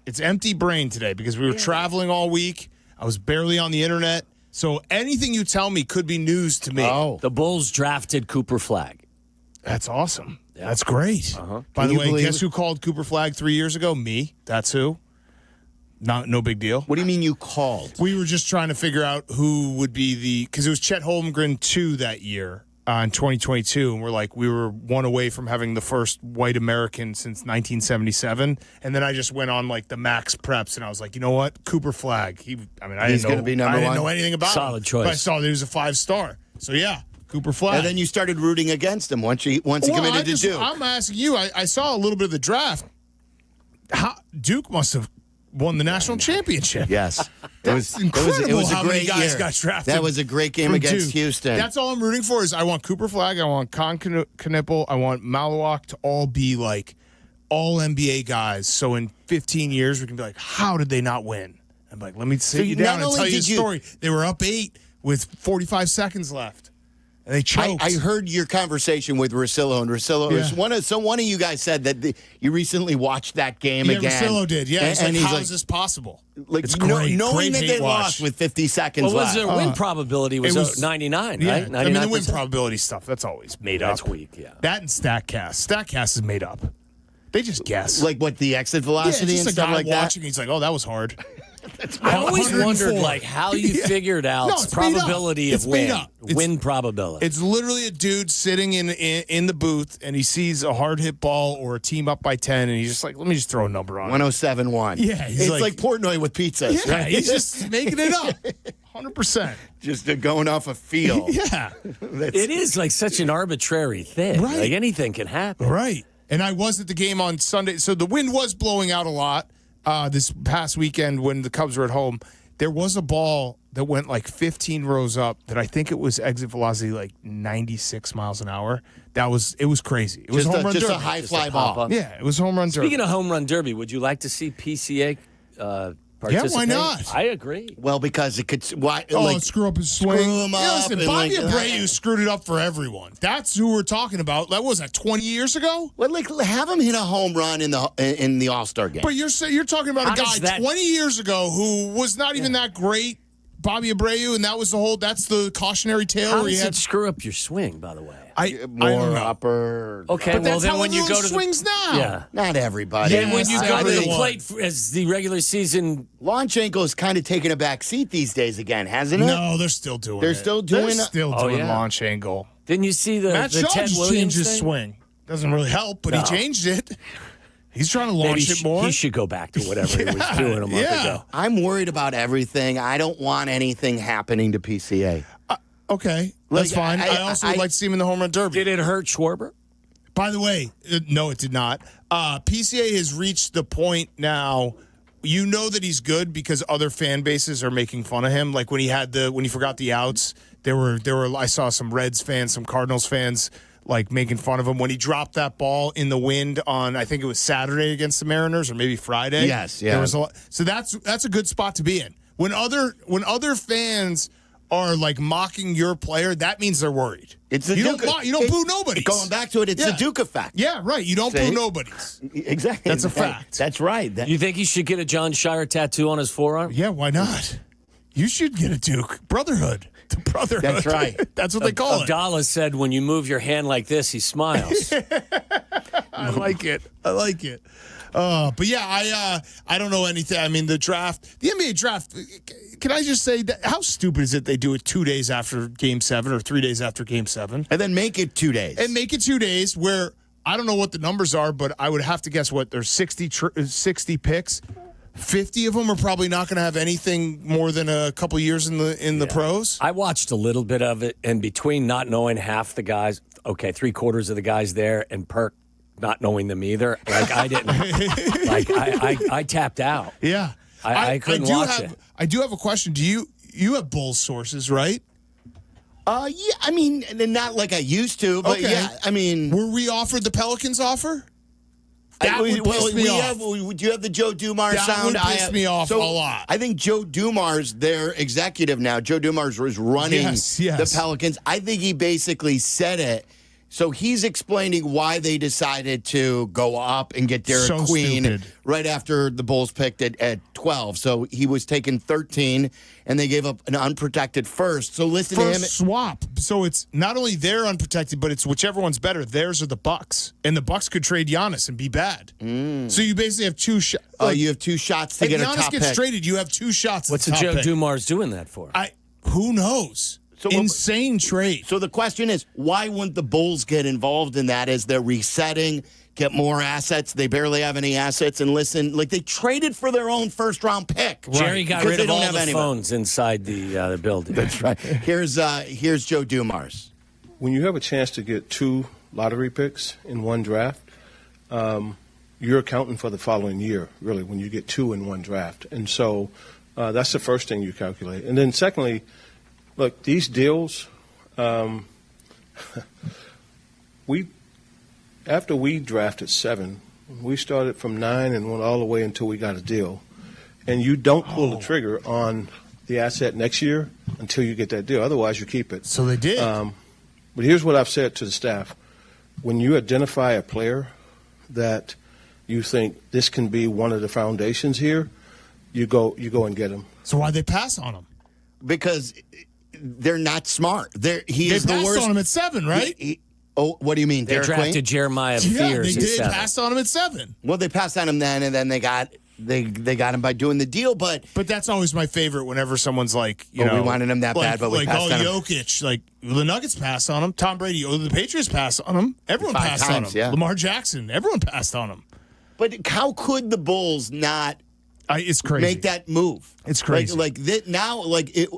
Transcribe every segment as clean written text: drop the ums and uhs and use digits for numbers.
It's empty brain today because we were traveling all week. I was barely on the internet. So anything you tell me could be news to me. Oh. The Bulls drafted Cooper Flagg. That's awesome. Yeah. That's great. By Can the way, believe guess who called Cooper Flagg 3 years ago? Me. That's who. No big deal. What do you mean you called? We were just trying to figure out who would be because it was Chet Holmgren 2 that year in 2022. And we were one away from having the first white American since 1977. And then I just went on the max preps and I was like, you know what? Cooper Flagg. He's going to be number one. I didn't know anything about him. Solid choice. But I saw that he was a 5-star. So yeah, Cooper Flagg. And then you started rooting against him once he committed to Duke. I'm asking you, I saw a little bit of the draft. Duke must have won the national championship. Yes. It was incredible. It was a how great many guys year. got drafted. That was a great game against Duke. Houston. That's all I'm rooting for is I want Cooper Flagg, I want Con Knipple, I want Malawak to all be all NBA guys. So in 15 years, we can be like, how did they not win? I'm like, let me sit you down and tell you a story. They were up 8 with 45 seconds left. And they choked. I heard your conversation with Russillo, and Russillo, one of you guys said that you recently watched that game again. Yeah, Russillo did. Yeah, and how is this possible? It's great. Knowing Great that they watch. lost with 50 seconds What was left. their win probability? Was 99, yeah, right? 99%. I mean, the win probability stuff, that's always made up. That's weak, yeah. That and StatCast. StatCast is made up. They just guess. What, the exit velocity just and stuff like that? watching, he's like, oh, that was hard. I always wondered how you figured out probability of win probability. It's literally a dude sitting in the booth and he sees a hard hit ball or a team up by 10 and he's just like, let me just throw a number on it. 107.1. Yeah, it's like Portnoy with pizzas. Yeah, right? he's just making it up. 100%. Just going off a feel. Yeah. It is such an arbitrary thing. Right. Anything can happen. Right. And I was at the game on Sunday. So the wind was blowing out a lot. This past weekend when the Cubs were at home, there was a ball that went 15 rows up that I think it was exit velocity 96 miles an hour. It was crazy. It was home run derby. Just a high fly ball. Yeah, it was home run derby. Speaking of home run derby, would you like to see PCA participate? Yeah, why not? I agree. Well, because it could screw up his swing. Screw him up. Listen, Bobby Abreu screwed it up for everyone. That's who we're talking about. That was 20 years ago. Well, have him hit a home run in the All-Star game. But you're talking about a guy 20 years ago who was not even that great. Bobby Abreu, and that's the cautionary tale. How does it screw up your swing, by the way? I don't know. Upper. Okay, but well, that's then how when you go to swings now. Yeah. Not everybody. Then when you go to the plate as the regular season. Lonchenko is kind of taking a back seat these days again, hasn't it? No, they're still doing it. They're still doing launch angle. Didn't you see Matt the Shaw Ted just Williams changed his thing? swing. Doesn't really help, but he changed it. He's trying to launch it more. He should go back to whatever he was doing a month ago. I'm worried about everything. I don't want anything happening to PCA. Okay, that's fine. I also would like to see him in the home run derby. Did it hurt Schwarber? By the way, no, it did not. PCA has reached the point now. You know that he's good because other fan bases are making fun of him. Like when he forgot the outs, there were. I saw some Reds fans, some Cardinals fans, making fun of him when he dropped that ball in the wind on, I think it was Saturday against the Mariners or maybe Friday. Yes, yeah. There was so that's a good spot to be in. When other fans are mocking your player, that means they're worried. You don't boo nobody. Going back to it, it's the Duke effect. Yeah, right. You don't boo nobodies. Exactly. That's a fact. That's right. You think he should get a John Shire tattoo on his forearm? Yeah, why not? You should get a Duke. Brotherhood. The brotherhood. That's right. That's what they call it. Abdallah said when you move your hand like this, he smiles. I like it. But yeah, I don't know anything. I mean, the NBA draft, can I just say that how stupid is it they do it 2 days after Game 7 or 3 days after Game 7? And then make it 2 days. And make it 2 days where I don't know what the numbers are, but I would have to guess there's 60 picks. 50 of them are probably not going to have anything more than a couple years in the pros. I watched a little bit of it, and between not knowing half the guys, three-quarters of the guys there, and Perk not knowing them either, I didn't. I tapped out. Yeah. I couldn't watch it. I do have a question. Do you have Bulls sources, right? Yeah, I mean, not like I used to, but yeah, I mean. Were we offered the Pelicans offer? That would piss me off. Do you have the Joe Dumars sound? That would piss me off a lot. I think Joe Dumars, their executive now, Joe Dumars was running the Pelicans. I think he basically said it So he's explaining why they decided to go up and get Derek So Queen stupid. right after the Bulls picked it at 12. So he was taking 13, and they gave up an unprotected first. So listen to him. First swap. So it's not only they're unprotected, but it's whichever one's better. Theirs are the Bucks, and the Bucks could trade Giannis and be bad. So you basically have two shots. You have two shots to if get a Giannis top gets pick. traded, you have two shots. What's at the top Joe pick. Dumars doing that for? Who knows? So Insane trade. So the question is, why wouldn't the Bulls get involved in that as they're resetting, get more assets? They barely have any assets. And listen, like they traded for their own first-round pick. Jerry got Because rid they of don't all have the any- phones inside the building. That's right. Here's Joe Dumars. When you have a chance to get 2 lottery picks in one draft, you're accounting for the following year, really, when you get 2 in one draft. And so that's the first thing you calculate. And then secondly, look, these deals, after we drafted 7, we started from 9 and went all the way until we got a deal. And you don't pull the trigger on the asset next year until you get that deal. Otherwise, you keep it. So they did. But here's what I've said to the staff. When you identify a player that you think this can be one of the foundations here, you go and get him. So why'd they pass on him? Because they're not smart. He They is the passed worst. on him at 7, right? What do you mean? They Derek drafted Queen? Jeremiah Yeah, Fears they at did. 7. Passed on him at 7. Well, they passed on him then, and then they got him by doing the deal. But But that's always my favorite whenever someone's like, you Oh, know. we wanted him that like, bad, but we like, passed on him. Jokic. Like, the Nuggets passed on him. Tom Brady. The Patriots passed on him. Everyone 5 passed on times, him. yeah. Lamar Jackson. Everyone passed on him. how could the Bulls not It's crazy. make that move? It's crazy.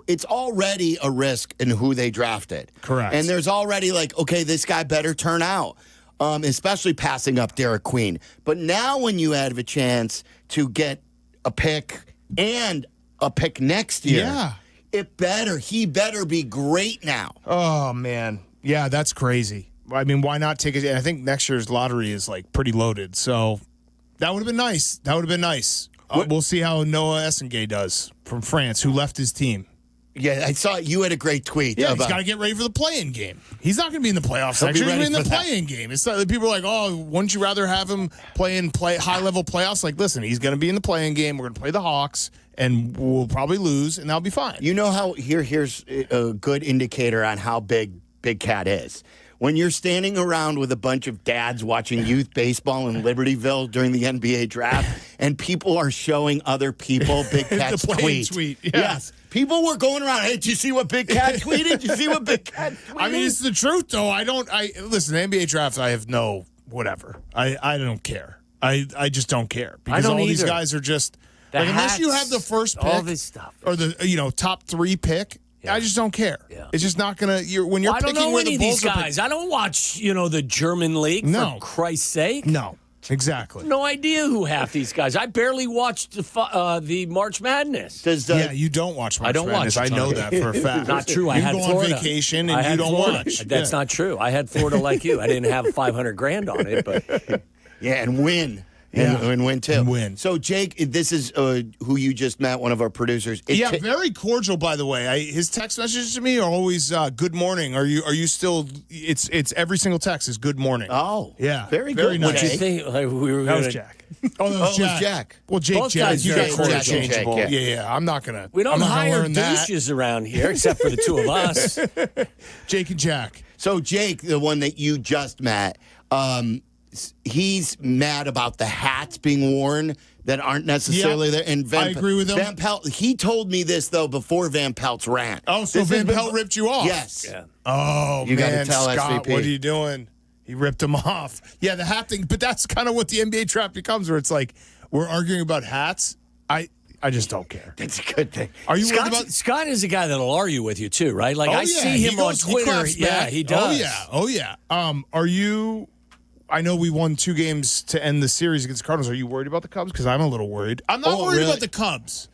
It's already a risk in who they drafted. Correct. And there's already okay, this guy better turn out, especially passing up Derek Queen. But now when you have a chance to get a pick and a pick next year, Yeah. he better be great now. Oh, man. Yeah, that's crazy. I mean, why not take it? I think next year's lottery is pretty loaded. So that would have been nice. We'll see how Noah Essengay does from France, who left his team. Yeah, I saw you had a great tweet. Yeah, he's about got to get ready for the play-in game. He's not going to be in the playoffs He'll next be year. He's ready in the for that. play-in game. It's not, people are like, oh, wouldn't you rather have him play high-level playoffs? Like, listen, he's going to be in the play-in game. We're going to play the Hawks, and we'll probably lose, and that'll be fine. You know how here's a good indicator on how big Big Cat is. When you're standing around with a bunch of dads watching youth baseball in Libertyville during the NBA draft, and people are showing other people Big Cat's The play-in tweet, yeah. Yes. People were going around, hey, did you see what Big Cat tweeted? Did you see what Big Cat tweeted? I mean, it's the truth, though. Listen, the NBA draft, I have no whatever. I don't care. I just don't care. Because don't all these either. guys are just, The unless you hats, have the first pick. all this stuff. Or the top 3 pick. Yeah. I just don't care. Yeah. It's just not gonna. When you're I don't picking know where any the of these Bulls are guys. I don't watch, the German league, No. for Christ's sake. no, exactly. No idea who half these guys. I barely watched the March Madness. Does Yeah, you don't watch March I don't Madness. watch I it, know Tom. that for a fact. Not true. I You had go Florida. on vacation I and you had don't Florida. watch. That's Yeah. not true. I had Florida like you. I didn't have 500 grand on it, but Yeah, and win. Yeah. And win, too. And win. So, Jake, this is who you just met, one of our producers. Very cordial, by the way. His text messages to me are always "Good morning." Are you still? It's every single text is "Good morning." Oh, yeah, very very good. nice. what you Jake. think? Like, we were That was gonna- Jack. Oh, that Oh, was it was Jack. Jack. Well, Jake, Both Jack, guys you very guys are cordial. interchangeable. Jake, Yeah. I'm not gonna. We don't I'm not gonna hire learn that. douches around here except for the two of us. Jake and Jack. So, Jake, the one that you just met, he's mad about the hats being worn that aren't necessarily Yep. there. And I agree with him. Van Pelt, he told me this, though, before Van Pelt's rant. Oh, so This has Van been- Pelt ripped you off? Yes. Yeah. Oh, You gotta man, tell Scott, SVP. what are you doing? He ripped him off. Yeah, the hat thing. But that's kind of what the NBA trap becomes, where it's like we're arguing about hats. I just don't care. It's a good thing. Are you worried about? Scott is a guy that'll argue with you too, right? Like Oh, I yeah, see he him on goes- he Twitter. claps Yeah, back. he does. Oh yeah. Are you? I know we won 2 games to end the series against the Cardinals. Are you worried about the Cubs? Because I'm a little worried. I'm not Oh, worried really? about the Cubs.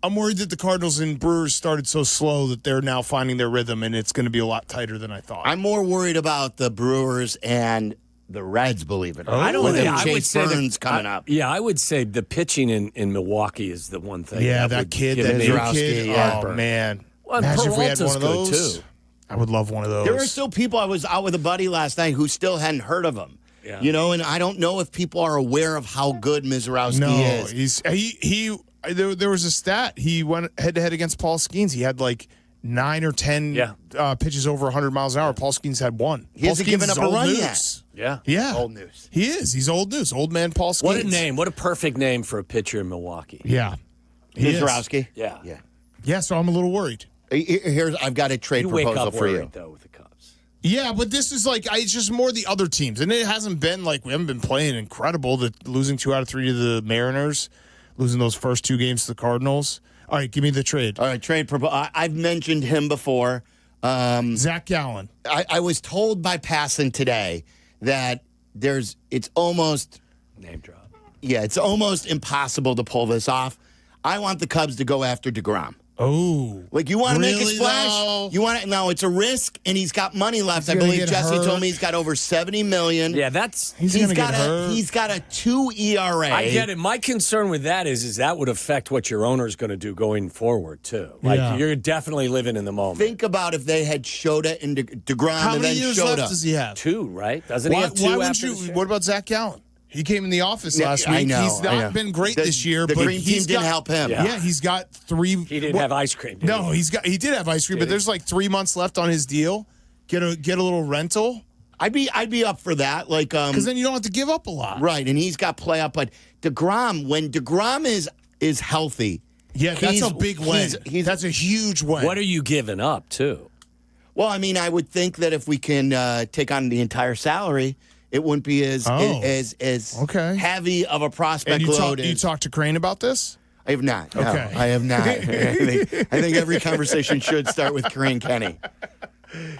I'm worried that the Cardinals and Brewers started so slow that they're now finding their rhythm, and it's going to be a lot tighter than I thought. I'm more worried about the Brewers and the Reds, believe it or not. I don't With think them I would Chase say Burns coming up. Yeah, I would say the pitching in Milwaukee is the one thing. yeah, that would kid, give that me- new Zurowski, kid. yeah. Oh man, Well, imagine if we had Peralta's one of good, those. too. I would love one of those. There are still people. I was out with a buddy last night who still hadn't heard of him. Yeah. You know, and I don't know if people are aware of how good Mizorowski is. There was a stat. He went head-to-head against Paul Skeens. He had like 9 or 10 pitches over 100 miles an hour. Paul Skeens had one. He hasn't given up a run yet. Yeah. Old news. He is. He's old news. Old man Paul Skeens. What a name. What a perfect name for a pitcher in Milwaukee. Yeah. He is. Mizorowski? Yeah. Yeah. Yeah, so I'm a little worried. I've got a trade You wake proposal up for you. worried, though, with the Cubs. Yeah, but this is like it's just more the other teams, and it hasn't been like we haven't been playing incredible. Losing 2 out of 3 to the Mariners, losing those first 2 games to the Cardinals. All right, give me the trade. All right, trade proposal. I've mentioned him before. Zach Gallen. I was told by Passan today that it's almost Name drop. Yeah, it's almost impossible to pull this off. I want the Cubs to go after deGrom. Oh, Like, you want to make a really, splash? though? You want to? No, it's a risk, and he's got money left. He's I gonna believe get Jesse hurt. told me he's got over $70 million. Yeah, that's. he's gonna get hurt. He's got a 2 ERA. I get it. My concern with that is that would affect what your owner's going to do going forward, too. Like, Yeah. you're definitely living in the moment. Think about if they had Shota and DeGrom How and many then years Shota. left does he have? 2, right? Doesn't he Why, have 2 why wouldn't after you? this year? What about Zach Gallen? He came in the office Yeah, last week. I know, He's I know. not been great The- this year, the but green he's team didn't got- help him. Yeah, he's got 3. He didn't have ice cream, did No, he? he did have ice cream, but there's like 3 months left on his deal. Get a little rental I'd be up for that. Like, because then you don't have to give up a lot. right, and he's got play up. But DeGrom, when DeGrom is healthy, Yeah, that's a big win. That's a huge win. What are you giving up, too? well, I mean, I would think that if we can take on the entire salary, it wouldn't be as Okay. heavy of a prospect and you load. you talked to Crane about this? I have not. No, Okay. I have not. I think every conversation should start with Corinne Kenny.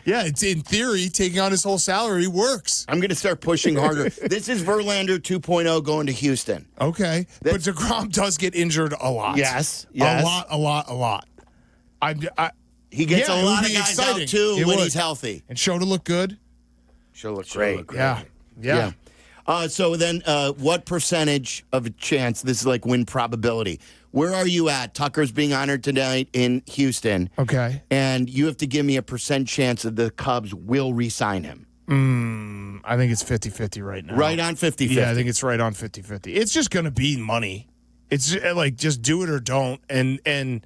Yeah, it's in theory taking on his whole salary works. I'm going to start pushing harder. This is Verlander 2.0 going to Houston. Okay, but DeGrom does get injured a lot. Yes. a lot. He gets Yeah, a it would lot of be guys exciting. out, too, It when would. he's healthy. And Shota look good. She'll look great. Yeah. So then what percentage of a chance, this is like win probability, where are you at? Tucker's being honored tonight in Houston. Okay. And you have to give me a % chance that the Cubs will re-sign him. I think it's 50-50 right now. Right on 50-50. Yeah, I think it's right on 50-50. It's just going to be money. It's like just do it or don't. And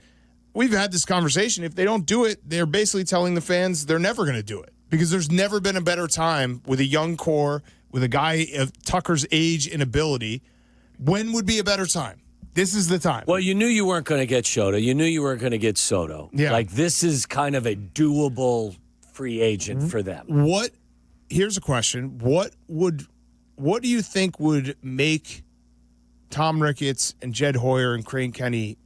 we've had this conversation. If they don't do it, they're basically telling the fans they're never going to do it because there's never been a better time with a young core, with a guy of Tucker's age and ability. When would be a better time? This is the time. Well, you knew you weren't going to get Shota. You knew you weren't going to get Soto. Yeah. Like, this is kind of a doable free agent for them. Here's a question. What do you think would make Tom Ricketts and Jed Hoyer and Crane Kenny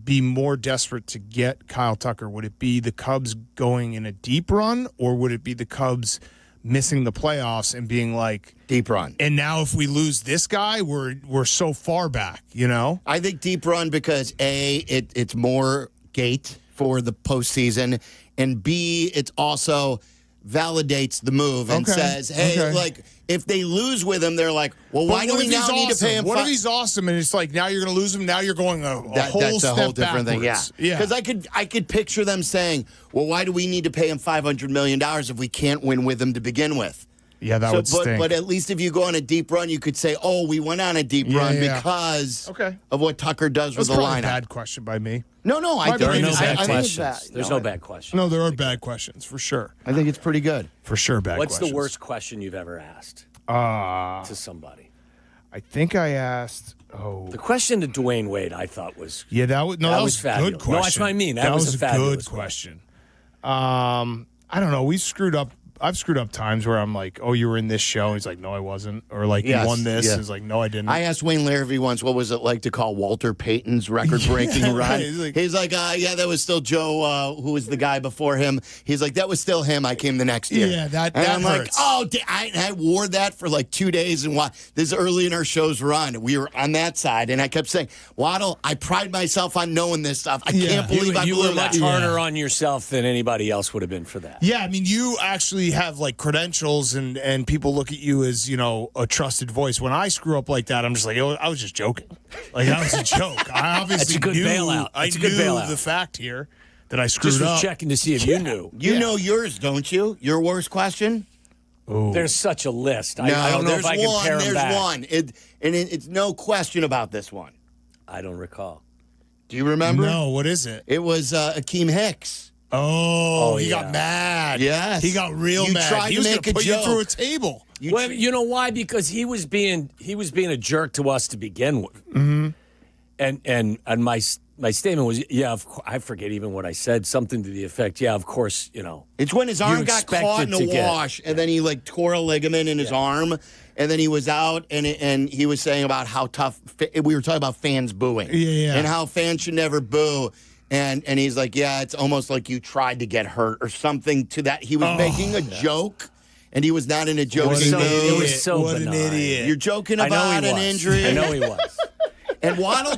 be more desperate to get Kyle Tucker? Would it be the Cubs going in a deep run, or would it be the Cubs missing the playoffs and being like Deep run. and now if we lose this guy, we're so far back, you know? I think deep run because A, it's more gate for the postseason, and B, it's also validates the move and Okay. says, hey, like, if they lose with him, they're like, well, why But do what we if he's now need to awesome? pay him? What if he's awesome and it's like now you're going to lose him? Now you're going a whole That's step a whole different thing, backwards. Yeah. Because I could picture them saying, well, why do we need to pay him $500 million if we can't win with him to begin with? Yeah, that would stink. But at least if you go on a deep run, you could say, oh, we went on a deep run yeah. because Okay. of what Tucker does That's with the probably lineup. a bad question by me. No, I My think brain There are no is I bad think it's questions. bad. There's no bad questions. No, there are bad questions for sure. I think it's pretty good. For sure, bad What's questions. the worst question you've ever asked to somebody? I think I asked. Oh, The question to Dwayne Wade, I thought was yeah, that was That a was good fabulous. question. No, that's what I mean. That was a good fabulous question. I don't know. I've screwed up times where I'm like, "Oh, you were in this show." And he's like, "No, I wasn't," or like, Yes, "You won this." yeah. And he's like, "No, I didn't." I asked Wayne Larrivee once, what was it like to call Walter Payton's record-breaking Yeah, run? right. He's like, yeah, that was still Joe, who was the guy before him. He's like, that was still him. I came the next year. Yeah, that And I'm like, hurts. oh, I wore that for like 2 days. And this is early in our show's run. We were on that side. And I kept saying, Waddle, I pride myself on knowing this stuff. I can't believe I you blew were that. much harder on yourself than anybody else would have been for that. Yeah, I mean, you actually have like credentials, and people look at you as a trusted voice. When I screw up like that, I'm just like, oh, I was just joking. Like that was a joke. I obviously That's a good knew, bailout. I That's a good knew bailout. the fact here. that I screwed Just was up. checking to see if you knew. You know yours, don't you? Your worst question? There's such a list. No, I don't know there's if I can one. pare them There's back. one. It's no question about this one. I don't recall. Do you remember? No, what is it? It was Akeem Hicks. Oh, he yeah. got mad. Yes. He got real You mad. tried He to was make going to a put you joke. through a table. Well, you know why? Because he was being a jerk to us to begin with. Mm-hmm. And my statement was, I forget even what I said. Something to the effect, of course, It's when his arm got caught in expected a to get- wash, and then he tore a ligament in his arm, and then he was out, and he was saying about how tough. We were talking about fans booing, and how fans should never boo. And he's like, it's almost like you tried to get hurt or something to that. He was making a joke, and he was not in a joking mood. It was so What an benign. idiot. You're joking I know about he an was. injury. I know he was. And Waddle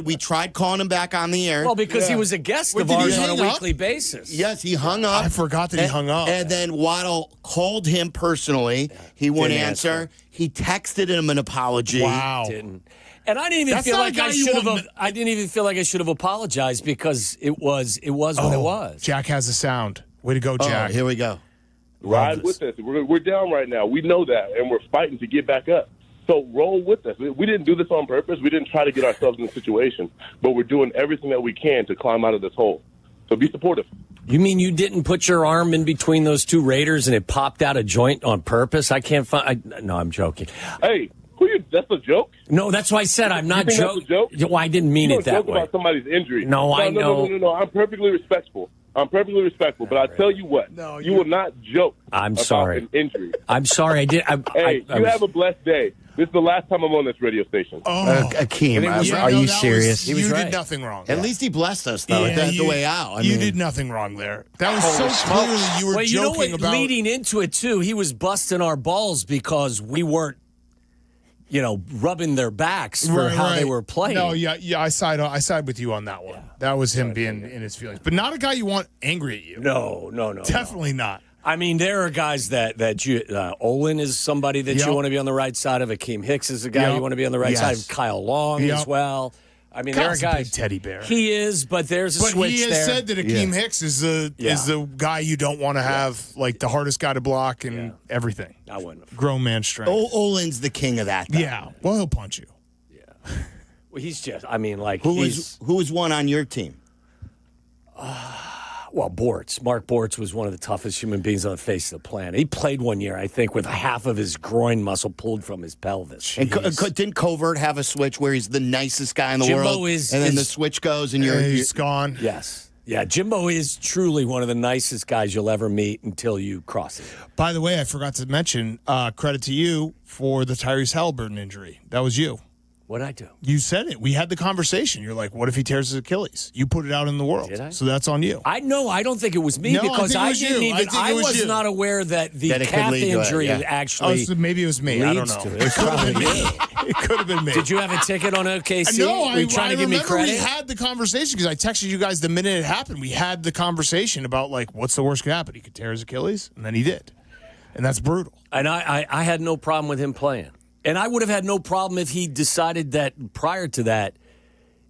we tried calling him back on the air. Well, because he was a guest of did he ours on a hang up? weekly basis. Yes, he hung up. I forgot that he hung up. And then Waddle called him personally. He wouldn't Didn't answer. answer. He texted him an apology. Wow. Didn't. And I didn't even That's feel not a like guy I you should want- have. I didn't even feel like I should have apologized because it was what it was. Jack has the sound. Way to go, Jack. Here we go. Ride with us. We're down right now. We know that, and we're fighting to get back up. So roll with us. We didn't do this on purpose. We didn't try to get ourselves in a situation, but we're doing everything that we can to climb out of this hole. So be supportive. You mean you didn't put your arm in between those two Raiders and it popped out a joint on purpose? I can't find. No, I'm joking. Hey, that's a joke? No, that's why I said I'm not think that's a joke? Well, I didn't mean You it don't that joke way. about somebody's injury. No, I know. No. I'm perfectly respectful. But I tell you what, you will not joke I'm about sorry. an injury. I'm sorry. I did. Hey, you have a blessed day. This is the last time I'm on this radio station. Akeem, Yeah, are no, you that serious? was- you right. did nothing wrong. At least he blessed us, though, at the way out. You did nothing wrong there. That was so clearly you were Well, you know joking what? about. Leading into it too, he was busting our balls because we weren't, rubbing their backs for how they were playing. No, I side with you on that one. That was him being in his feelings, but not a guy you want angry at you. No. Definitely not. I mean, there are guys that you. Olin is somebody that Yep. you want to be on the right side of. Akeem Hicks is a guy Yep. you want to be on the right Yes. side of. Kyle Long Yep. as well. I mean, Kyle's there a are big guys. teddy bear. He is, but there's a But switch he has there. said that Akeem Hicks is the guy you don't want to have, like the hardest guy to block and everything. I wouldn't have. Grown man strength. Olin's the king of that, though. Yeah. Well, he'll punch you. Well, he's just. I mean, like Who he's. was one on your team? Well, Bortz. Mark Bortz was one of the toughest human beings on the face of the planet. He played one year, I think, with half of his groin muscle pulled from his pelvis. And didn't Covert have a switch where he's the nicest guy in the Jimbo world? is- and then is- the switch goes and He's gone. Yes. Yeah, Jimbo is truly one of the nicest guys you'll ever meet until you cross it. By the way, I forgot to mention, credit to you for the Tyrese Halliburton injury. That was you. What'd I do? You said it. We had the conversation. You're like, what if he tears his Achilles? You put it out in the world. Did I? So that's on you. I don't think it was me No, I because think it was didn't you. even. I think it was was you. not aware that the That it could calf lead to it, injury yeah. actually. So maybe it was me. I don't leads know. to it. It could have been me. It could have been me. Did you have a ticket on OKC? No, Were you trying to give me remember credit? we had the conversation because I texted you guys the minute it happened. We had the conversation about, like, what's the worst could happen? He could tear his Achilles, and then he did. And that's brutal. And I had no problem with him playing. And I would have had no problem if he decided that prior to that,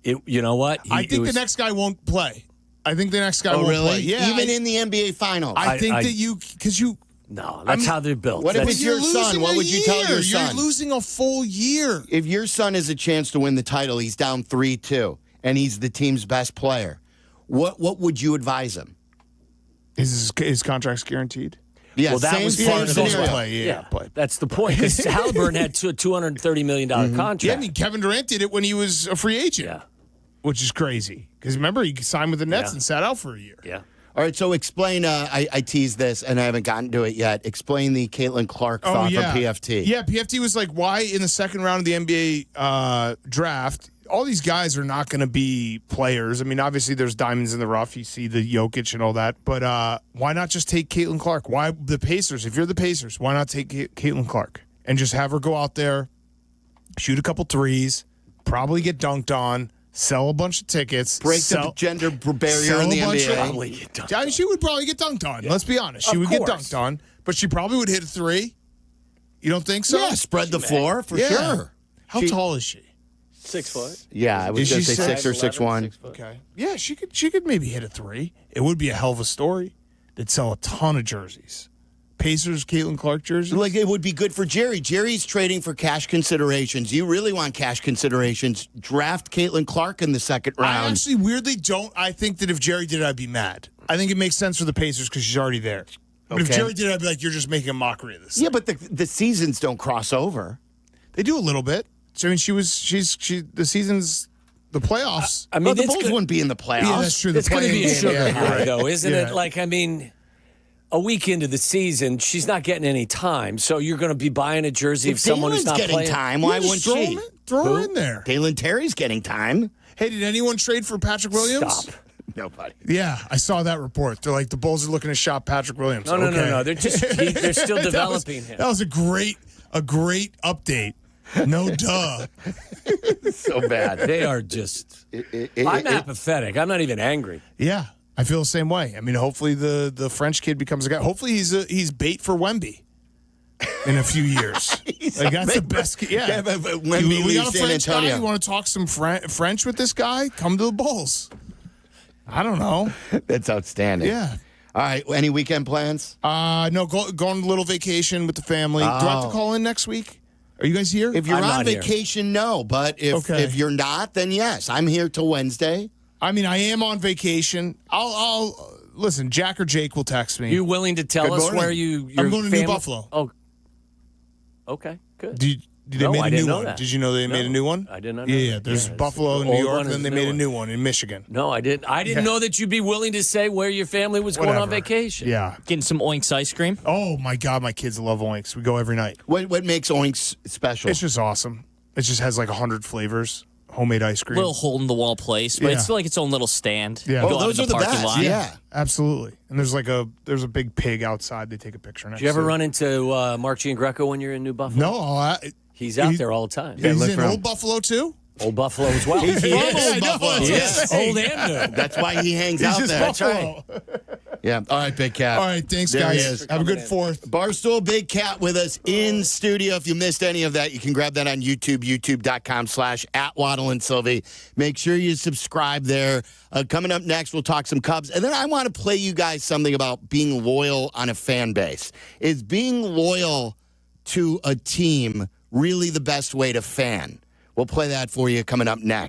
you know what? I think the next guy won't play. I think the next guy Oh, won't really? play. Yeah, Even in the NBA Finals. I think that you, because you. No, that's how they're built. What if That's- it's your son? losing What a would you tell year. your son? You're losing a full year. If your son has a chance to win the title, he's down 3-2, and he's the team's best player, what would you advise him? Is his contract's guaranteed? Yeah, Well, that same, was same part of the scenario. play. Yeah, but that's the point. Because Halliburton had a $230 million contract. yeah, I mean, Kevin Durant did it when he was a free agent. Yeah. Which is crazy. Because remember, he signed with the Nets Yeah. and sat out for a year. Yeah. All right, so explain. I teased this, and I haven't gotten to it yet. Explain the Caitlin Clark Oh, thought yeah. for PFT. Yeah, PFT was like, why in the second round of the NBA draft, all these guys are not going to be players. I mean, obviously there's diamonds in the rough. You see the Jokic and all that. But why not just take Caitlin Clark? Why the Pacers? If you're the Pacers, why not take Caitlin Clark and just have her go out there, shoot a couple threes, probably get dunked on, sell a bunch of tickets, Break the gender barrier sell in the a bunch NBA. Probably get dunked I mean, she would probably get dunked on. Let's be honest. She Of would get course. dunked on, but she probably would hit a three. You don't think so? Yeah, spread the floor for Yeah. sure. How She- tall is she? 6 foot. Yeah, I was Is going to she say 6 or 6'11", 6'1". 6 foot. Okay. Yeah, she could maybe hit a 3. It would be a hell of a story. They'd sell a ton of jerseys. Pacers, Caitlin Clark jerseys. Like, it would be good for Jerry. Jerry's trading for cash considerations. You really want cash considerations. Draft Caitlin Clark in the second round. I actually weirdly don't. I think that if Jerry did it, I'd be mad. I think it makes sense for the Pacers because she's already there. But if Okay. Jerry did it, I'd be like, you're just making a mockery of this. Yeah, but the seasons don't cross over. They do a little bit. So, I mean, the season's, the playoffs. I mean, Well, the it's Bulls go- wouldn't be in the playoffs. Yeah, that's true. The It's going to be a play-in sugar game, yeah, high, right. though, isn't Yeah. it? Like, I mean, a week into the season, she's not getting any time, so you're going to be buying a jersey If of someone who's Dalen's not getting playing. time, why Yeah, wouldn't just she? Throw her in there. Dalen Terry's getting time. Hey, did anyone trade for Patrick Williams? Stop. Nobody. Yeah, I saw that report. They're like, the Bulls are looking to shop Patrick Williams. No, no, Okay. no. They're still developing him. That was a great update. No duh. So bad. They are just. I'm apathetic. I'm not even angry. Yeah, I feel the same way. I mean, hopefully the French kid becomes a guy. Hopefully he's bait for Wemby in a few years. Like that's the best. Yeah, but Wemby we leaves got a San French Antonio. guy. You want to talk some French with this guy? Come to the Bulls. I don't know. That's outstanding. Yeah. All right. Any weekend plans? No, going on a little vacation with the family. Do I have to call in next week? Are you guys here? If you're I'm on not here. vacation, no. But if you're not, then yes. I'm here till Wednesday. I mean, I am on vacation. I'll listen. Jack or Jake will text me. You willing to tell Good us morning. where you? I'm going to New Buffalo. Oh, okay, good. Did they No, made I a didn't new know one? that. Did you know they made a new one? I did not know Yeah, that. there's Yeah, Buffalo the in New old York, one then is they the made new a one. new one in Michigan. No, I didn't. I didn't know that you'd be willing to say where your family was going on Whatever. vacation. Yeah. Getting some Oinks ice cream. Oh my God, my kids love Oinks. We go every night. What makes Oinks special? It's just awesome. It just has like 100 flavors. Homemade ice cream. Little hole in the wall place, but Yeah. it's like its own little stand. Yeah. You Oh, go out those in are the parking best. lot. Yeah. Absolutely. And there's a big pig outside. They take a picture next Did you ever to it. run into Mark Giangreco when you're in New Buffalo? No, He's out there all the time. He's look in for him. Old Buffalo too. Old Buffalo as well. He's from Yeah, Old I know. Buffalo. Yes, Hey. old and new. That's why he hangs He's out just there. Buffalo. Yeah. All right, Big Cat. All right, thanks There he guys. is. Have a good fourth. Barstool Big Cat with us in studio. If you missed any of that, you can grab that on YouTube, youtube.com/@Waddle and Silvy. Make sure you subscribe there. Coming up next, we'll talk some Cubs. And then I want to play you guys something about being loyal on a fan base. Is being loyal to a team really the best way to fan? We'll play that for you coming up next.